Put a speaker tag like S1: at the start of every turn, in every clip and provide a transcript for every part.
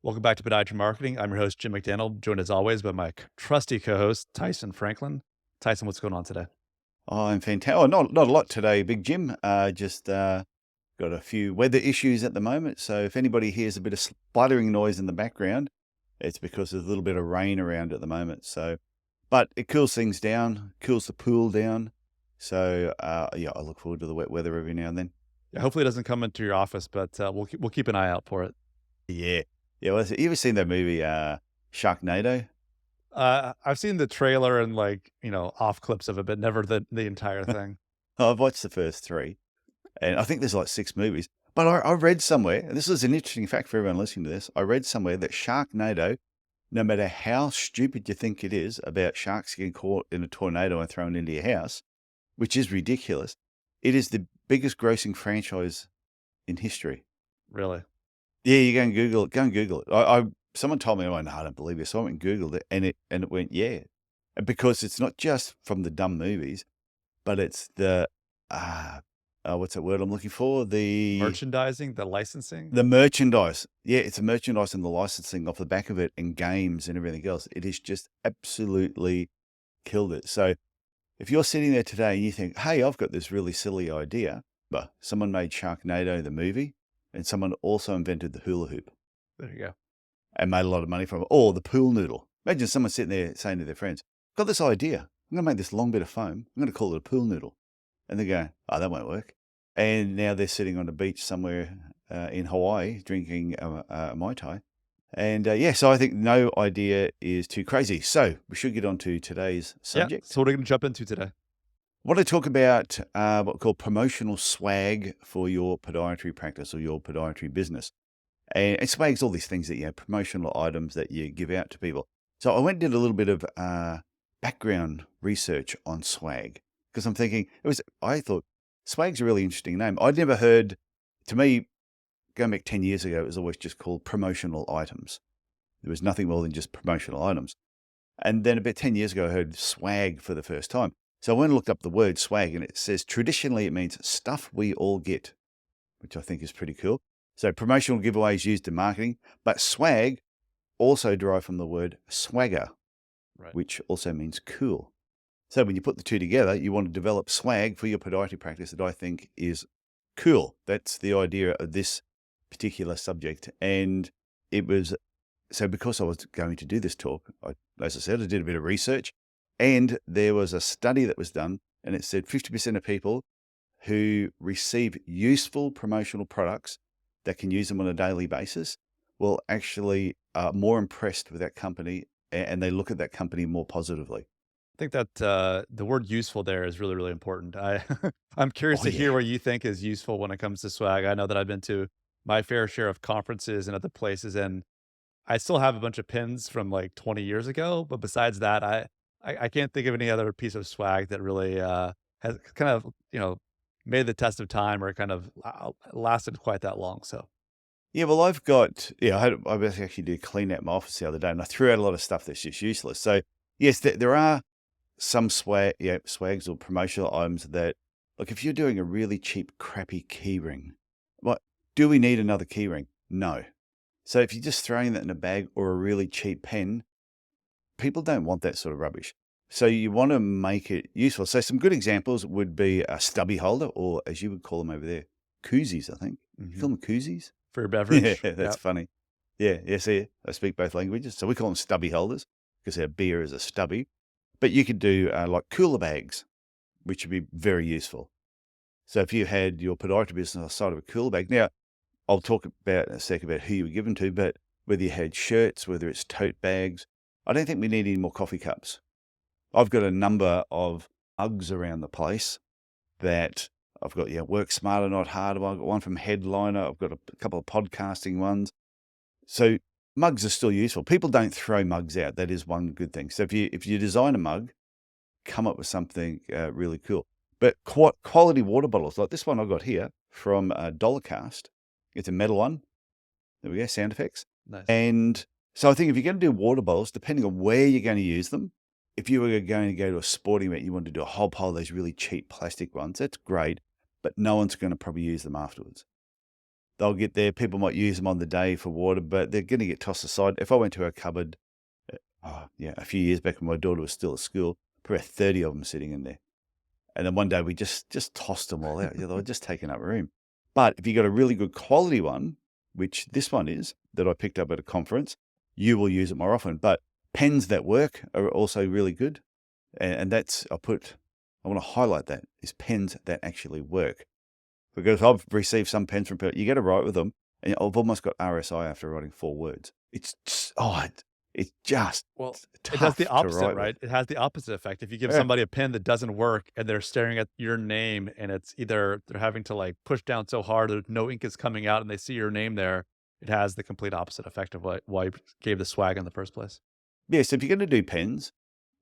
S1: Welcome back to Podiatry Marketing. I'm your host, Jim McDannald, joined as always by my trusty co-host, Tyson Franklin. Tyson, what's going on today?
S2: Oh, I'm fantastic. Oh, not a lot today, Big Jim. Just got a few weather issues at the moment. So if anybody hears a bit of spluttering noise in the background, it's because there's a little bit of rain around at the moment. So, but it cools things down, cools the pool down. So yeah, I look forward to the wet weather every now and then.
S1: Yeah, hopefully it doesn't come into your office, but we'll keep an eye out for it.
S2: Yeah, yeah. Well, you ever seen that movie Sharknado?
S1: I've seen the trailer and off clips of it, but never the entire thing.
S2: I've watched the first three, and I think there's like 6 movies. But I read somewhere, and this is an interesting fact for everyone listening to this. I read somewhere that Sharknado, no matter how stupid you think it is about sharks getting caught in a tornado and thrown into your house, which is ridiculous, it is the biggest grossing franchise in history.
S1: Really?
S2: Yeah, you go and Google it. Go and Google it. Someone told me, I went, no, I don't believe you. So I went and Googled it, and it went, yeah, and because it's not just from the dumb movies, but it's the what's that word I'm looking for?
S1: Merchandising, the licensing?
S2: The merchandise. Yeah, it's a merchandise and the licensing off the back of it and games and everything else. It has just absolutely killed it. So if you're sitting there today and you think, hey, I've got this really silly idea, but someone made Sharknado the movie and someone also invented the hula hoop
S1: There you go.
S2: and made a lot of money from it, or the pool noodle. Imagine someone sitting there saying to their friends, I've got this idea. I'm going to make this long bit of foam. I'm going to call it a pool noodle. And they're going, oh, that won't work. And now they're sitting on a beach somewhere in Hawaii drinking Mai Tai. And yeah, so I think no idea is too crazy. So we should get on to today's
S1: Yeah.
S2: subject.
S1: So what are we going to jump into today?
S2: I want to talk about what we call promotional swag for your podiatry practice or your podiatry business. And swag's all these things that, promotional items that you give out to people. So I went and did a little bit of background research on swag because I'm thinking I thought swag's a really interesting name. I'd never heard, to me, going back 10 years ago, it was always just called promotional items. There was nothing more than just promotional items. And then about 10 years ago, I heard swag for the first time. So I went and looked up the word swag, and it says traditionally it means stuff we all get, which I think is pretty cool. So promotional giveaways used in marketing, but swag also derived from the word swagger,
S1: Right.
S2: which also means cool. So when you put the two together, you want to develop swag for your podiatry practice that I think is cool. That's the idea of this particular subject. And it was, so because I was going to do this talk, as I said, I did a bit of research, and there was a study that was done, and it said 50% of people who receive useful promotional products that can use them on a daily basis will actually are more impressed with that company, and they look at that company more positively.
S1: I think that the word useful there is really, really important. I'm curious
S2: Oh
S1: to hear
S2: yeah.
S1: what you think is useful when it comes to swag. I know that I've been to my fair share of conferences and other places, and I still have a bunch of pins from like 20 years ago. But besides that, I can't think of any other piece of swag that really has kind of made the test of time or kind of lasted quite that long. So
S2: Yeah, well, I actually did clean out my office the other day, and I threw out a lot of stuff that's just useless. So yes, there are some swags or promotional items that, look, if you're doing a really cheap, crappy key ring, what do we need another key ring? No. So if you're just throwing that in a bag or a really cheap pen, people don't want that sort of rubbish. So you want to make it useful. So some good examples would be a stubby holder, or as you would call them over there, koozies, I think. You
S1: mhm.
S2: call them koozies?
S1: For your
S2: Yeah,
S1: beverage,
S2: that's
S1: yeah.
S2: funny. Yeah, yeah, see, I speak both languages. So we call them stubby holders because our beer is a stubby. But you could do like cooler bags, which would be very useful. So if you had your podiatry business on the side of a cooler bag, now I'll talk about in a sec about who you were given to, but whether you had shirts, whether it's tote bags, I don't think we need any more coffee cups. I've got a number of mugs around the place that I've got, Work Smarter, Not Harder. I've got one from Headliner. I've got a couple of podcasting ones. So mugs are still useful. People don't throw mugs out. That is one good thing. So if you design a mug, come up with something really cool. But quality water bottles, like this one I got here from Dollarcast. It's a metal one. There we go, sound effects.
S1: Nice.
S2: And so I think if you're going to do water bottles, depending on where you're going to use them, if you were going to go to a sporting event, you want to do a whole pile of those really cheap plastic ones, that's great, but no one's going to probably use them afterwards. They'll get there. People might use them on the day for water, but they're going to get tossed aside. If I went to a cupboard, yeah, a few years back when my daughter was still at school, probably 30 of them sitting in there. And then one day we just tossed them all out. Yeah, they were just taking up room. But if you got a really good quality one, which this one is, that I picked up at a conference, you will use it more often. But pens that work are also really good. And that's, I want to highlight that, is pens that actually work. Because I've received some pens from people, you get to write with them, and I've almost got RSI after writing 4 words. It's just
S1: Well, it does the
S2: tough to
S1: opposite,
S2: write with.
S1: right? It has the opposite effect. If you give
S2: Yeah.
S1: somebody a pen that doesn't work and they're staring at your name and it's either they're having to like push down so hard that no ink is coming out and they see your name there, it has the complete opposite effect of what why you gave the swag in the first place.
S2: Yeah, so if you're going to do pens,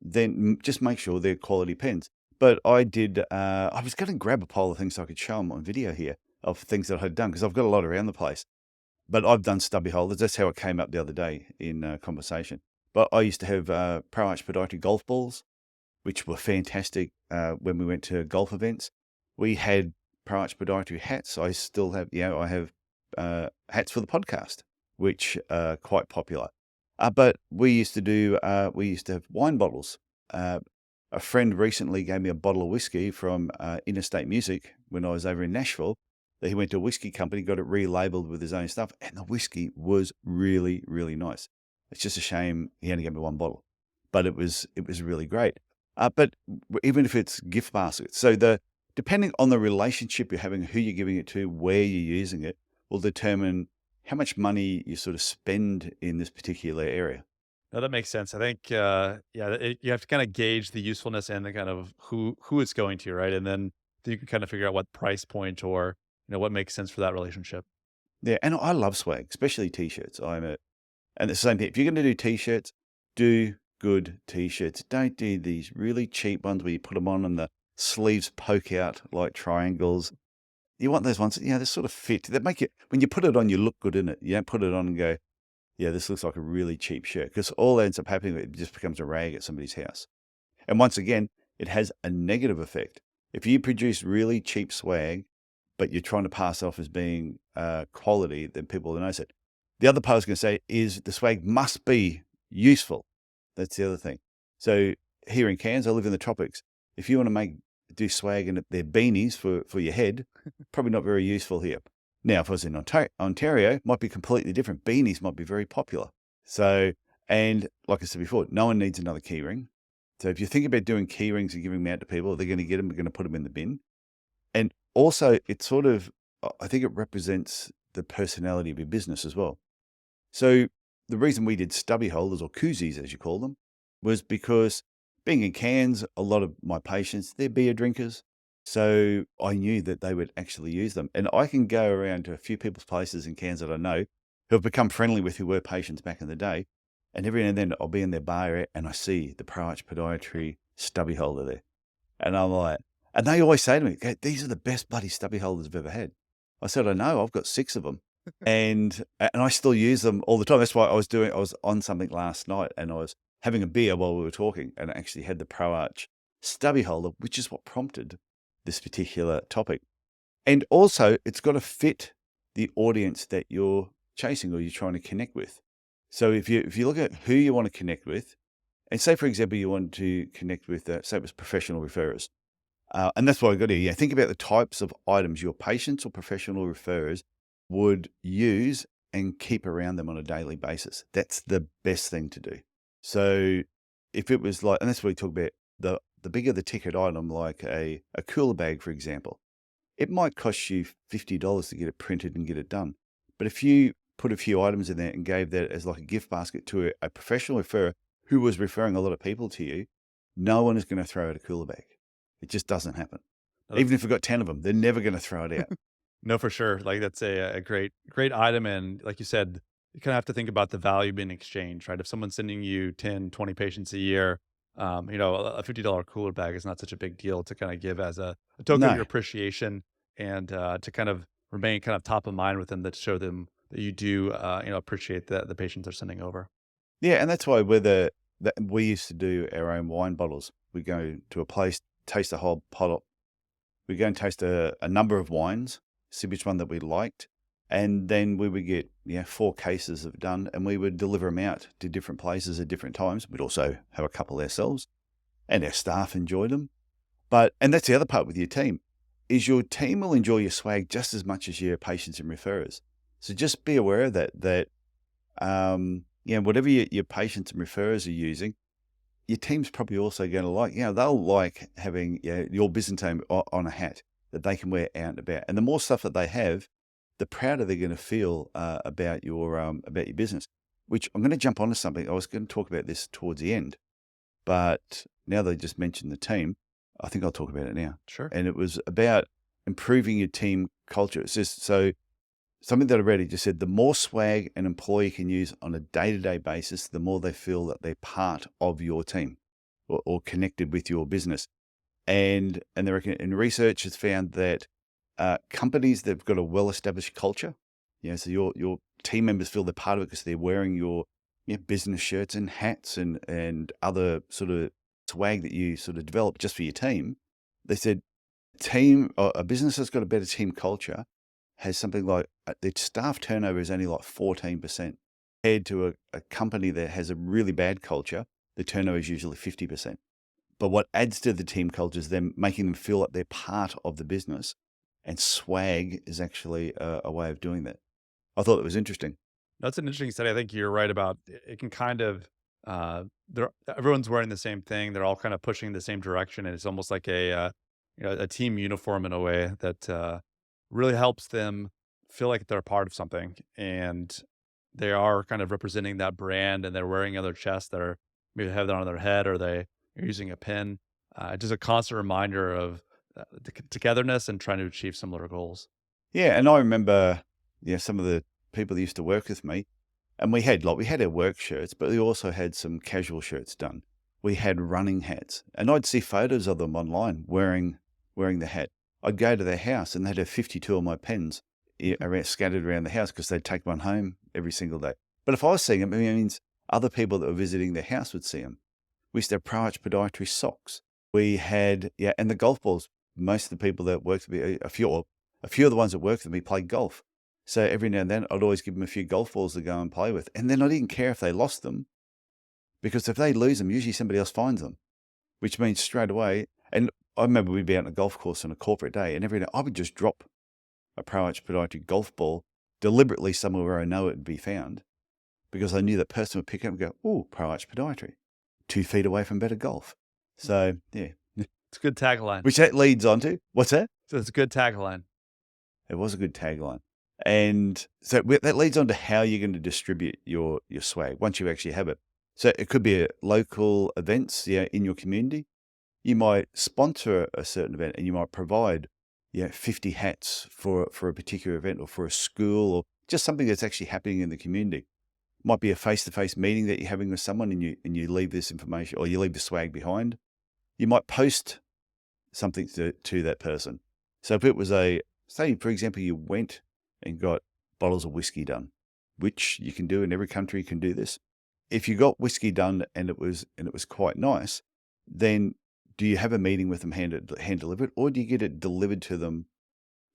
S2: then just make sure they're quality pens. But I was going to grab a pile of things so I could show them on video here of things that I'd done because I've got a lot around the place. But I've done stubby holders. That's how it came up the other day in conversation. But I used to have Pro Arch Podiatry golf balls, which were fantastic when we went to golf events. We had Pro Arch Podiatry hats. I still have, I have hats for the podcast, which are quite popular. But we used to have wine bottles. A friend recently gave me a bottle of whiskey from Interstate Music when I was over in Nashville. That he went to a whiskey company, got it relabeled with his own stuff, and the whiskey was really, really nice. It's just a shame he only gave me one bottle, but it was really great. But even if it's gift baskets, so depending on the relationship you're having, who you're giving it to, where you're using it, will determine how much money you sort of spend in this particular area.
S1: No, that makes sense. I think, you have to kind of gauge the usefulness and the kind of who it's going to, right? And then you can kind of figure out what price point or what makes sense for that relationship.
S2: Yeah, and I love swag, especially t-shirts. And it's the same thing. If you're going to do t-shirts, do good t-shirts. Don't do these really cheap ones where you put them on and the sleeves poke out like triangles. You want those ones, they sort of fit. They make it, when you put it on, you look good in it. You don't put it on and go, yeah, this looks like a really cheap shirt. Because all that ends up happening, it just becomes a rag at somebody's house. And once again, it has a negative effect. If you produce really cheap swag, but you're trying to pass off as being quality, then people will notice it. The other part I was going to say is the swag must be useful. That's the other thing. So here in Cairns, I live in the tropics. If you want to do swag and they're beanies for your head, probably not very useful here. Now, if I was in Ontario, it might be completely different. Beanies might be very popular. So, and like I said before, no one needs another key ring. So if you think about doing key rings and giving them out to people, they're going to get them, they're going to put them in the bin. And also, I think it represents the personality of your business as well. So the reason we did stubby holders, or koozies as you call them, was because being in Cairns, a lot of my patients, they're beer drinkers. So I knew that they would actually use them. And I can go around to a few people's places in Cairns that I know who have become friendly with, who were patients back in the day. And every now and then I'll be in their bar area and I see the Pro Arch Podiatry stubby holder there. And I'm like, and they always say to me, these are the best bloody stubby holders I've ever had. I said, I know, I've got 6 of them. And I still use them all the time. That's why I was on something last night and I was having a beer while we were talking and I actually had the Pro Arch stubby holder, which is what prompted this particular topic. And also it's got to fit the audience that you're chasing or you're trying to connect with. So if you look at who you want to connect with, and say, for example, you want to connect with, say it was professional referrers. And that's what I got here. Yeah, think about the types of items your patients or professional referrers would use and keep around them on a daily basis. That's the best thing to do. So if it was like, and that's what we talk about, the bigger the ticket item, like a cooler bag, for example, it might cost you $50 to get it printed and get it done. But if you put a few items in there and gave that as like a gift basket to a professional referrer who was referring a lot of people to you, no one is going to throw out a cooler bag. It just doesn't happen.
S1: No,
S2: Even if you've got 10 of them, they're never going to throw it out.
S1: no, for sure. Like that's a great item. And like you said, you kind of have to think about the value being exchanged, right? If someone's sending you 10, 20 patients a year, a $50 cooler bag is not such a big deal to kind of give as a token of
S2: No.
S1: your appreciation and to kind of remain kind of top of mind with them that show them that you do, appreciate the patients they're sending over.
S2: Yeah, and that's why we used to do our own wine bottles. We go to a place, taste a whole pot. We go and taste a number of wines, see which one that we liked, And then we would get 4 cases of done, and we would deliver them out to different places at different times. We'd also have a couple ourselves, and our staff enjoyed them. And that's the other part with your team, is your team will enjoy your swag just as much as your patients and referrers. So just be aware of that, whatever your patients and referrers are using, your team's probably also going to like. They'll like having your business name on a hat that they can wear out and about. And the more stuff that they have, the prouder they're going to feel about your business. Which I'm going to jump onto something. I was going to talk about this towards the end, but now they just mentioned the team, I think I'll talk about it now.
S1: Sure.
S2: And it was about improving your team culture. It's just something that I read, it just said the more swag an employee can use on a day-to-day basis, the more they feel that they're part of your team or connected with your business. And they reckon, and research has found that companies that've got a well-established culture, so your team members feel they're part of it because they're wearing your business shirts and hats and other sort of swag that you sort of develop just for your team. They said a business that's got a better team culture has something like their staff turnover is only like 14%. Compared to a company that has a really bad culture, the turnover is usually 50%. But what adds to the team culture is them making them feel like they're part of the business, and swag is actually a way of doing that. I thought it was interesting.
S1: That's an interesting study. I think you're right about it can kind of everyone's wearing the same thing. They're all kind of pushing the same direction, and it's almost like a team uniform in a way that really helps them feel like they're a part of something, and they are kind of representing that brand, and they're wearing on their chest. They're maybe have that on their head, or they are using a pin. Just a constant reminder of togetherness and trying to achieve similar goals.
S2: Yeah, and I remember, some of the people that used to work with me, and we had our work shirts, but we also had some casual shirts done. We had running hats, and I'd see photos of them online wearing the hat. I'd go to their house, and they'd have 52 of my pens scattered around the house because they'd take one home every single day. But if I was seeing them, it means other people that were visiting their house would see them. We used to have Podiatry socks. We had, and the golf balls. Most of the people that worked with me, a few of the ones that worked with me played golf. So every now and then, I'd always give them a few golf balls to go and play with. And then I didn't care if they lost them, because if they lose them, usually somebody else finds them, which means straight away. And I remember we'd be out on a golf course on a corporate day, and every day I would just drop a Podiatry golf ball deliberately somewhere where I know it would be found, because I knew that person would pick it up and go, "Oh, Podiatry, 2 feet away from better golf." So, yeah.
S1: It's a good tagline.
S2: Which that leads on to, what's that?
S1: So it's a good tagline.
S2: It was a good tagline. And so that leads on to how you're going to distribute your swag once you actually have it. So it could be local events in your community. You might sponsor a certain event, and you might provide 50 hats for a particular event, or for a school, or just something that's actually happening in the community. Might be a face-to-face meeting that you're having with someone, and you leave this information, or you leave the swag behind. You might post something to that person. So if it was say, for example, you went and got bottles of whiskey done, which you can do in every country, you can do this. If you got whiskey done and it was quite nice, then do you have a meeting with them, hand delivered, or do you get it delivered to them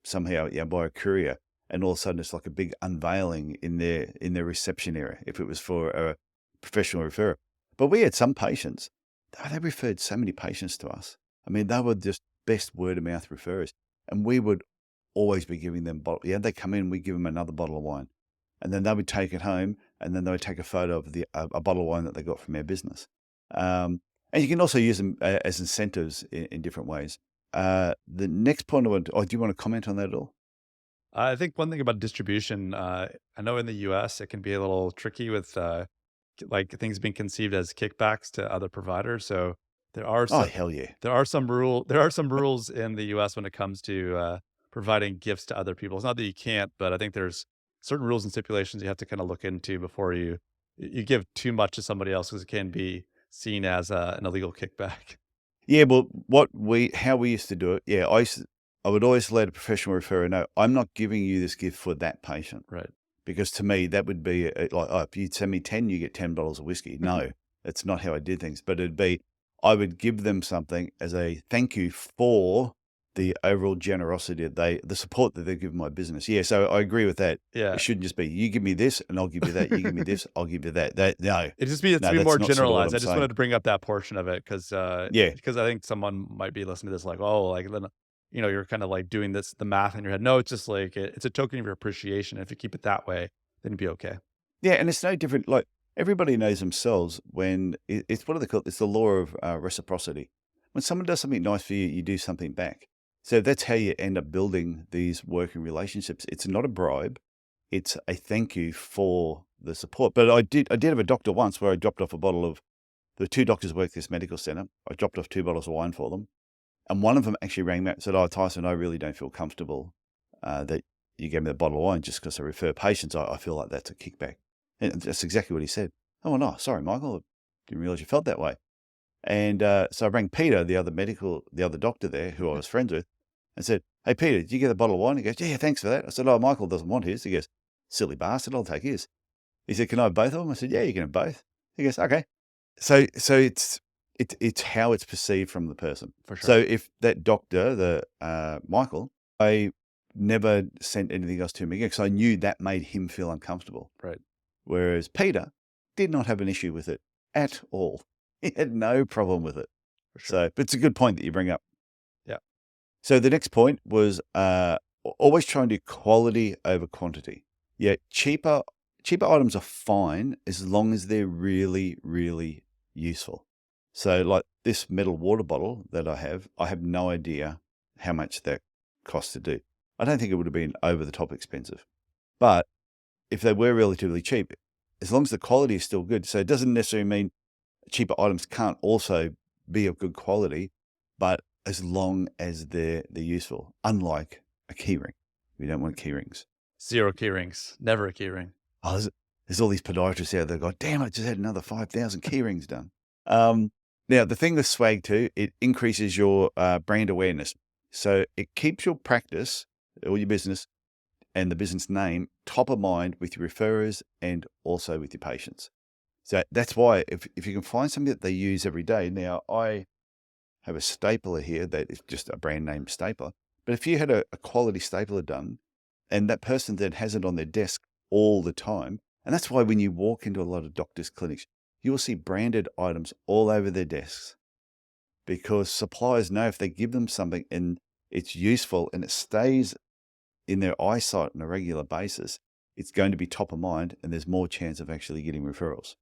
S2: somehow by a courier? And all of a sudden it's like a big unveiling in their reception area, if it was for a professional referrer. But we had some patients, they referred so many patients to us. I mean, they were just best word of mouth referrers, and we would always be giving them bottle. They come in, we give them another bottle of wine, and then they would take it home, and then they would take a photo of a bottle of wine that they got from our business. And you can also use them as incentives in different ways. The next point do you want to comment on that at all?
S1: I think one thing about distribution, I know in the US, it can be a little tricky with like things being conceived as kickbacks to other providers. So there are
S2: Oh,
S1: some
S2: hell yeah.
S1: there are some rules in the US when it comes to providing gifts to other people. It's not that you can't, but I think there's certain rules and stipulations you have to kind of look into before you give too much to somebody else, because it can be seen as an illegal kickback.
S2: Yeah, well, how we used to do it, I would always let a professional referrer know, I'm not giving you this gift for that patient.
S1: Right.
S2: Because to me, that would be like, oh, if you send me 10, you get $10 of whiskey. No, that's not how I did things. But it'd be, I would give them something as a thank you for the overall generosity the support that they've given my business. Yeah, so I agree with that.
S1: Yeah.
S2: It shouldn't just be, you give me this and I'll give you that. You give me this, I'll give you that. No,
S1: It's to
S2: no,
S1: be
S2: that's
S1: more
S2: not sort of what
S1: generalized.
S2: I'm
S1: I just
S2: saying.
S1: wanted to bring up that portion of it
S2: Yeah.
S1: because I think someone might be listening to this like, "Oh, like, then, you're kinda, like, doing the math in your head." No, it's just like it's a token of your appreciation. If you keep it that way, then you'll be okay.
S2: Yeah, and it's no different. Like, everybody knows themselves when it's what do they call it? It's the law of reciprocity. When someone does something nice for you, you do something back. So that's how you end up building these working relationships. It's not a bribe; it's a thank you for the support. But I did have a doctor once where I dropped off a bottle of. There were two doctors work at this medical center. I dropped off 2 bottles of wine for them, and one of them actually rang me up and said, "Oh, Tyson, I really don't feel comfortable that you gave me the bottle of wine just because I refer patients. I feel like that's a kickback." And that's exactly what he said. "Oh, no, sorry, Michael. I didn't realize you felt that way." And so I rang Peter, the other doctor there who I was friends with, and said, "Hey, Peter, did you get a bottle of wine?" He goes, "Yeah, thanks for that." I said, "Oh, Michael doesn't want his." He goes, "Silly bastard, I'll take his." He said, "Can I have both of them?" I said, "Yeah, you can have both." He goes, "Okay." So it's how it's perceived from the person.
S1: For sure.
S2: So if that doctor, the Michael, I never sent anything else to him again because I knew that made him feel uncomfortable.
S1: Right.
S2: Whereas Peter did not have an issue with it at all. He had no problem with it.
S1: For sure.
S2: So, but it's a good point that you bring up.
S1: Yeah.
S2: So the next point was always try and do quality over quantity. Yeah, cheaper items are fine as long as they're really, really useful. So like this metal water bottle that I have no idea how much that cost to do. I don't think it would have been over the top expensive. But if they were relatively cheap, as long as the quality is still good, so it doesn't necessarily mean cheaper items can't also be of good quality, but as long as they're useful, unlike a keyring. We don't want keyrings.
S1: 0 key rings. Never a key ring.
S2: Oh, there's all these podiatrists out there go, damn, I just had another 5,000 key rings done. Now, the thing with swag too, it increases your brand awareness. So it keeps your practice or your business and the business name top of mind with your referrers and also with your patients. So that's why if you can find something that they use every day. Now, I have a stapler here that is just a brand name stapler. But if you had a quality stapler done and that person then has it on their desk all the time, and that's why when you walk into a lot of doctors' clinics, you will see branded items all over their desks because suppliers know if they give them something and it's useful and it stays in their eyesight on a regular basis, it's going to be top of mind and there's more chance of actually getting referrals.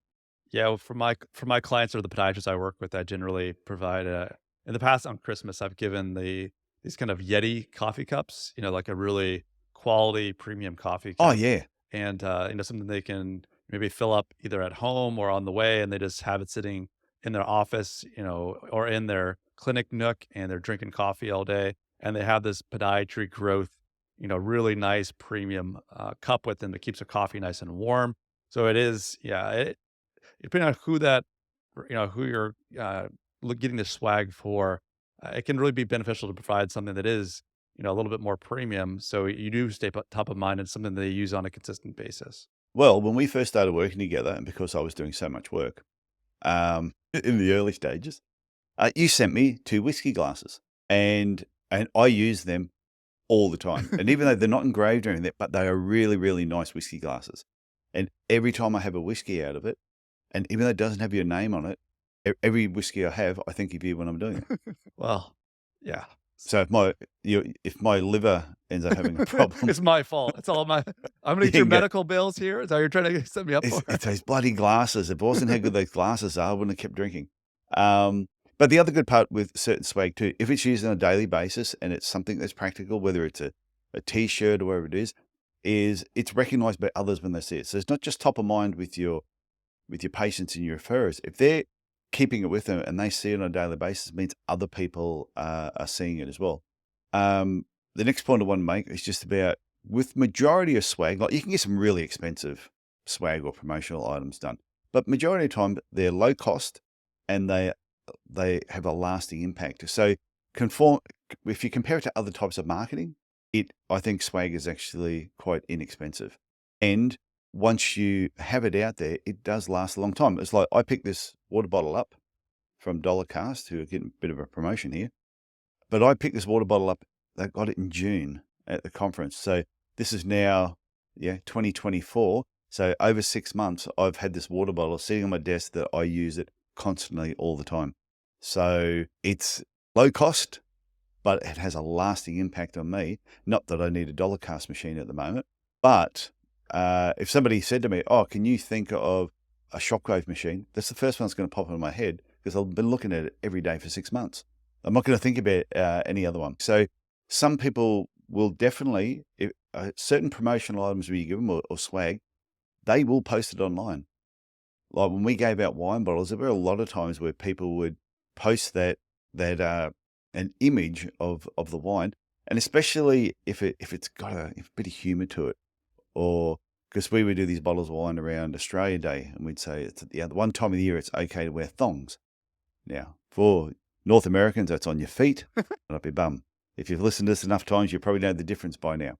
S1: Yeah, well, for my clients or the podiatrists I work with, I generally provide in the past on Christmas, I've given these kind of Yeti coffee cups, like a really quality premium coffee
S2: Oh,
S1: cup,
S2: yeah.
S1: and something they can maybe fill up either at home or on the way, and they just have it sitting in their office, or in their clinic nook, and they're drinking coffee all day, and they have this podiatry growth, really nice premium cup with them that keeps their coffee nice and warm. So it is, yeah, depending on who you're getting the swag for, it can really be beneficial to provide something that is, a little bit more premium. So you do stay top of mind and something they use on a consistent basis.
S2: Well, when we first started working together, and because I was doing so much work in the early stages, you sent me 2 whiskey glasses, and I use them all the time. And even though they're not engraved or anything, but they are really, really nice whiskey glasses. And every time I have a whiskey out of it, and even though it doesn't have your name on it, every whiskey I have, I think of you when I'm doing it.
S1: Well, yeah.
S2: So if my liver ends up having a problem,
S1: It's my fault. It's all my I'm gonna
S2: you
S1: get your
S2: can go,
S1: medical bills here. Is that what you're trying to set me up for?
S2: it's those bloody glasses. If it wasn't how good those glasses are, I wouldn't have kept drinking. But the other good part with certain swag too, if it's used on a daily basis and it's something that's practical, whether it's a t-shirt or whatever it is it's recognized by others when they see it. So it's not just top of mind with your patients and your referrers. If they're keeping it with them and they see it on a daily basis, it means other people are seeing it as well. The next point I want to make is just about with majority of swag, like you can get some really expensive swag or promotional items done, but majority of the time they're low cost and they have a lasting impact. So conform if you compare it to other types of marketing, I think swag is actually quite inexpensive. And once you have it out there, it does last a long time. It's like I picked this water bottle up from Dollar Cast, who are getting a bit of a promotion here. But I picked this water bottle up. They got it in June at the conference. So this is now, 2024. So over 6 months, I've had this water bottle sitting on my desk that I use it constantly all the time. So it's low cost, but it has a lasting impact on me. Not that I need a dollar cast machine at the moment, but if somebody said to me, "Oh, can you think of a shockwave machine?" That's the first one that's going to pop into my head because I've been looking at it every day for 6 months. I'm not going to think about any other one. So some people will definitely, if, certain promotional items where you give them or swag, they will post it online. Like when we gave out wine bottles, there were a lot of times where people would post that an image of the wine, and especially if it's got a bit of humour to it, or because we would do these bottles of wine around Australia Day, and we'd say it's the one time of the year it's okay to wear thongs. Now, for North Americans, that's on your feet, not up your bum. If you've listened to this enough times, you probably know the difference by now.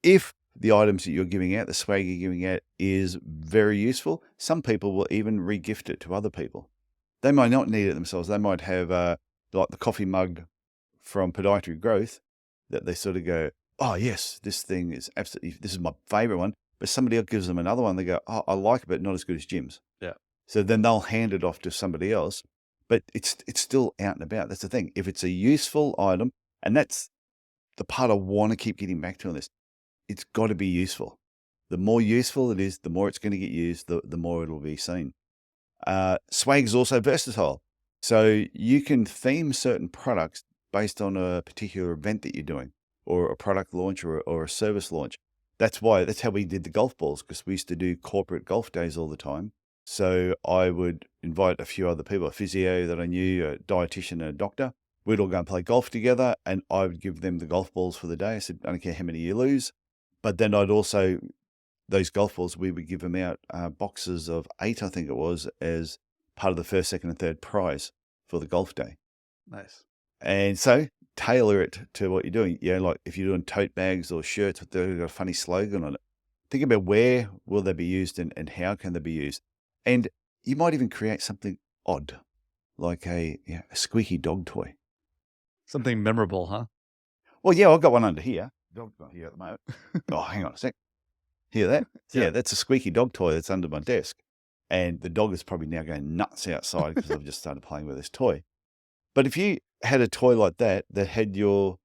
S2: If the items that you're giving out, the swag you're giving out, is very useful, some people will even re-gift it to other people. They might not need it themselves. They might have like the coffee mug from Podiatry Growth that they sort of go, "Oh yes, this thing is absolutely, this is my favorite one." But somebody else gives them another one. They go, "Oh, I like it, but not as good as Jim's."
S1: Yeah.
S2: So then they'll hand it off to somebody else, but it's still out and about. That's the thing. If it's a useful item, and that's the part I want to keep getting back to on this, it's got to be useful. The more useful it is, the more it's going to get used, the more it'll be seen. Swag is also versatile. So you can theme certain products based on a particular event that you're doing, or a product launch, or a service launch. That's how we did the golf balls, because we used to do corporate golf days all the time. So I would invite a few other people, a physio that I knew, a dietitian, and a doctor. We'd all go and play golf together, and I would give them the golf balls for the day. I said, "I don't care how many you lose." But then I'd also, those golf balls, we would give them out boxes of 8, I think it was, as part of the first, second, and third prize for the golf day.
S1: Nice.
S2: And so tailor it to what you're doing. Like if you're doing tote bags or shirts with got a funny slogan on it, think about where will they be used, and how can they be used. And you might even create something odd, like a squeaky dog toy.
S1: Something memorable, huh?
S2: Well, yeah, I've got one under here. Dog's not here at the moment. Oh, hang on a sec. Hear that?
S1: Yeah.
S2: Yeah, that's a squeaky dog toy that's under my desk. And the dog is probably now going nuts outside because I've just started playing with this toy. But if you had a toy like that had your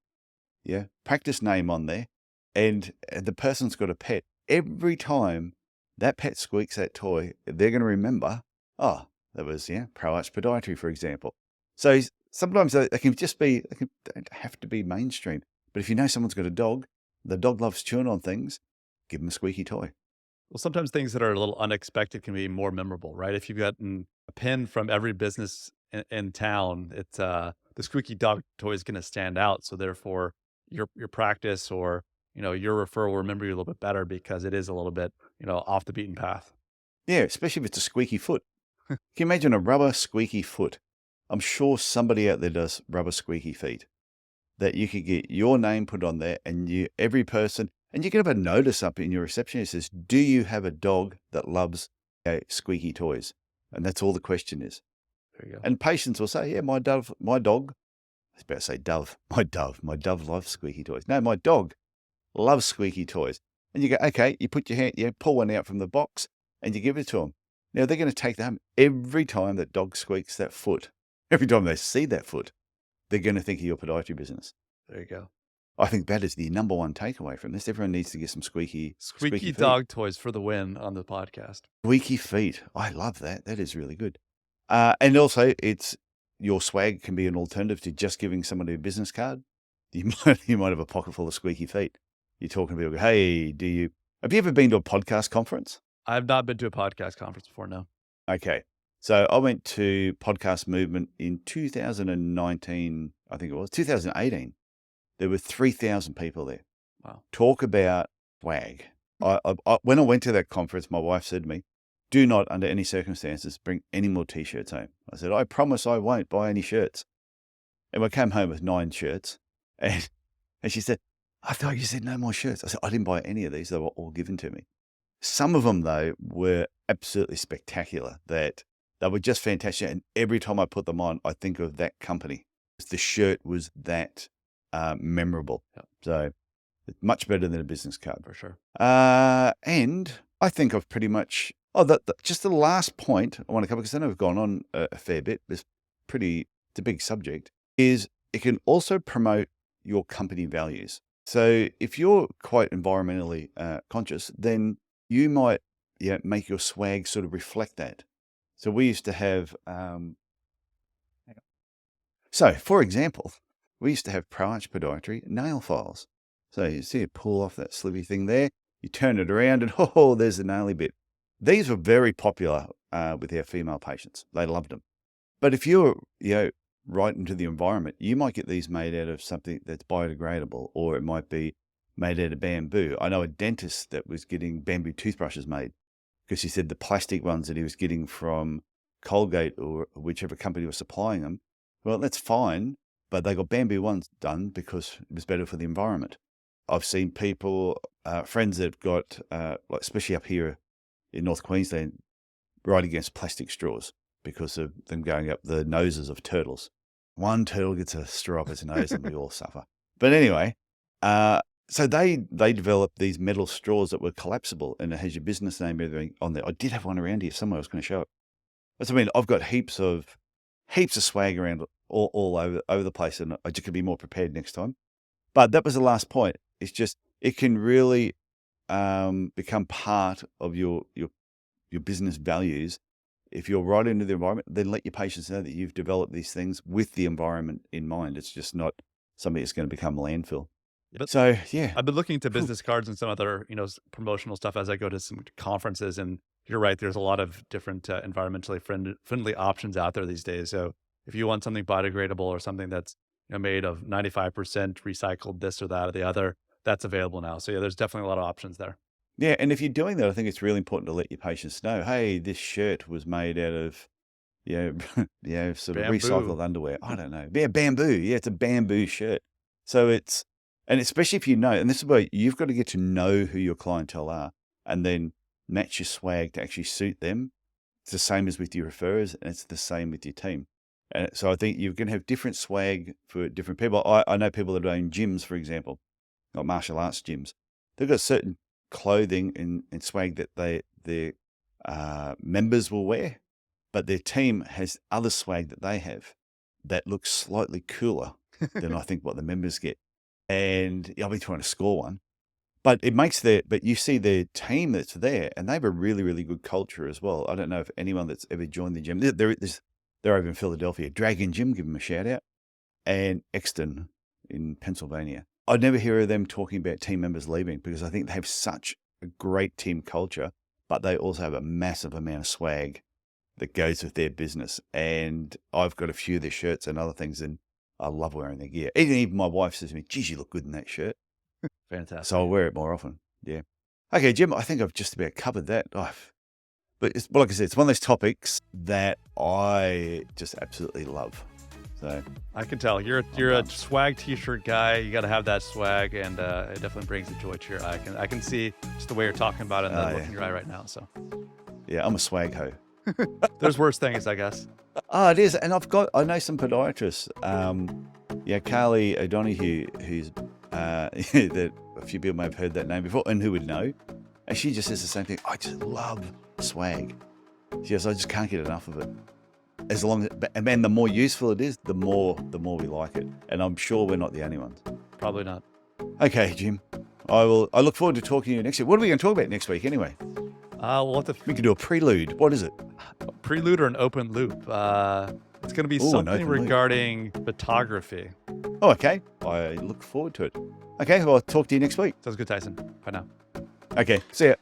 S2: practice name on there, and the person's got a pet, every time that pet squeaks that toy, they're going to remember, oh, that was Pro Arts Podiatry, for example. So sometimes they can just be, they don't have to be mainstream. But if you know someone's got a dog, the dog loves chewing on things, give them a squeaky toy.
S1: Well, sometimes things that are a little unexpected can be more memorable, right? If you've gotten a pin from every business in town, it's the squeaky dog toy is going to stand out. So therefore, your practice, or your referral will remember you a little bit better because it is a little bit off the beaten path.
S2: Yeah, especially if it's a squeaky foot. Can you imagine a rubber squeaky foot? I'm sure somebody out there does rubber squeaky feet, that you could get your name put on there, and every person, and you can have a notice up in your reception that says, "Do you have a dog that loves squeaky toys?" And that's all the question is.
S1: There you go.
S2: And patients will say, "Yeah, my dog, I was about to say dove, my dove loves squeaky toys." No, my dog loves squeaky toys. And you go, okay, you put your hand, pull one out from the box, and you give it to them. Now they're going to take that home. Every time that dog squeaks that foot, every time they see that foot, they're going to think of your podiatry business.
S1: There you go.
S2: I think that is the number one takeaway from this. Everyone needs to get some squeaky feet.
S1: Dog toys for the win on the podcast.
S2: Squeaky feet. I love that. That is really good. And also, your swag can be an alternative to just giving somebody a business card. You might have a pocket full of squeaky feet. You're talking to people, "Hey, have you ever been to a podcast conference?"
S1: I've not been to a podcast conference before, no.
S2: Okay. So I went to Podcast Movement in 2019, I think it was, 2018. There were 3,000 people there.
S1: Wow.
S2: Talk about swag. When I went to that conference, my wife said to me, "Do not, under any circumstances, bring any more T-shirts home." I said, "I promise I won't buy any shirts." And I came home with 9 shirts. And she said, "I thought you said no more shirts." I said, "I didn't buy any of these. They were all given to me." Some of them, though, were absolutely spectacular, that they were just fantastic. And every time I put them on, I think of that company. The shirt was that memorable.
S1: Yeah.
S2: So it's much better than a business card.
S1: For sure.
S2: And I think I've pretty much, just the last point I want to cover, because I know we've gone on a fair bit, it's a big subject, is it can also promote your company values. So if you're quite environmentally conscious, then you might make your swag sort of reflect that. So we used to have, so for example, we used to have Podiatry nail files. So you see it pull off that slivy thing there, you turn it around and there's the naily bit. These were very popular with our female patients. They loved them. But if you're, right into the environment, you might get these made out of something that's biodegradable, or it might be made out of bamboo. I know a dentist that was getting bamboo toothbrushes made because he said the plastic ones that he was getting from Colgate or whichever company was supplying them, well, that's fine, but they got bamboo ones done because it was better for the environment. I've seen people, friends that got, like especially up here in North Queensland, right against plastic straws because of them going up the noses of turtles. One turtle gets a straw up his nose and we all suffer. But anyway, so they developed these metal straws that were collapsible, and it has your business name and everything on there. I did have one around here somewhere. I was going to show it. That's what I mean. I've got heaps of swag around all over the place, and I just could be more prepared next time. But that was the last point. It's just, it can really become part of your business values. If you're right into the environment, then let your patients know that you've developed these things with the environment in mind. It's just not something that's going to become landfill.
S1: But
S2: So, yeah.
S1: I've been looking to
S2: Cool.
S1: business cards and some other, promotional stuff as I go to some conferences. And you're right, there's a lot of different environmentally friendly options out there these days. So if you want something biodegradable or something that's made of 95% recycled this or that or the other, that's available now. So yeah, there's definitely a lot of options there.
S2: Yeah, and if you're doing that, I think it's really important to let your patients know, hey, this shirt was made out of, sort of
S1: Bamboo.
S2: recycled underwear. I don't know. Yeah, bamboo. Yeah, it's a bamboo shirt. So and especially if you know, and this is where you've got to get to know who your clientele are and then match your swag to actually suit them. It's the same as with your referrers, and it's the same with your team. And so I think you're going to have different swag for different people. I know people that own gyms, for example, like martial arts gyms. They've got certain clothing and swag that their members will wear, but their team has other swag that they have that looks slightly cooler than I think what the members get. And I'll be trying to score one, but but you see their team that's there, and they have a really, really good culture as well. I don't know if anyone that's ever joined the gym, they're over in Philadelphia, Dragon Gym, give them a shout out, and Exton in Pennsylvania. I'd never hear of them talking about team members leaving because I think they have such a great team culture, but they also have a massive amount of swag that goes with their business. And I've got a few of their shirts and other things, and I love wearing their gear. Even my wife says to me, geez, you look good in that shirt.
S1: Fantastic.
S2: So I'll wear it more often. Yeah. Okay, Jim, I think I've just about covered that. But like I said, it's one of those topics that I just absolutely love. So
S1: I can tell you're a swag t-shirt guy. You got to have that swag, and it definitely brings the joy to your eye. I can see just the way you're talking about it and the look in your eye right now. So
S2: yeah, I'm a swag hoe.
S1: There's worse things, I guess.
S2: Oh, it is. And I know some podiatrists. Carly O'Donoghue, who's that a few people may have heard that name before, and who would know. And she just says the same thing. I just love swag. She goes, I just can't get enough of it. As long as, and the more useful it is, the more we like it. And I'm sure we're not the only ones.
S1: Probably not.
S2: Okay, Jim. I look forward to talking to you next week. What are we going to talk about next week anyway? We can do a prelude. What is it?
S1: A prelude or an open loop? It's going to be something regarding photography.
S2: Oh, okay. I look forward to it. Okay, well, I'll talk to you next week.
S1: Sounds good, Tyson. Bye now.
S2: Okay, see ya.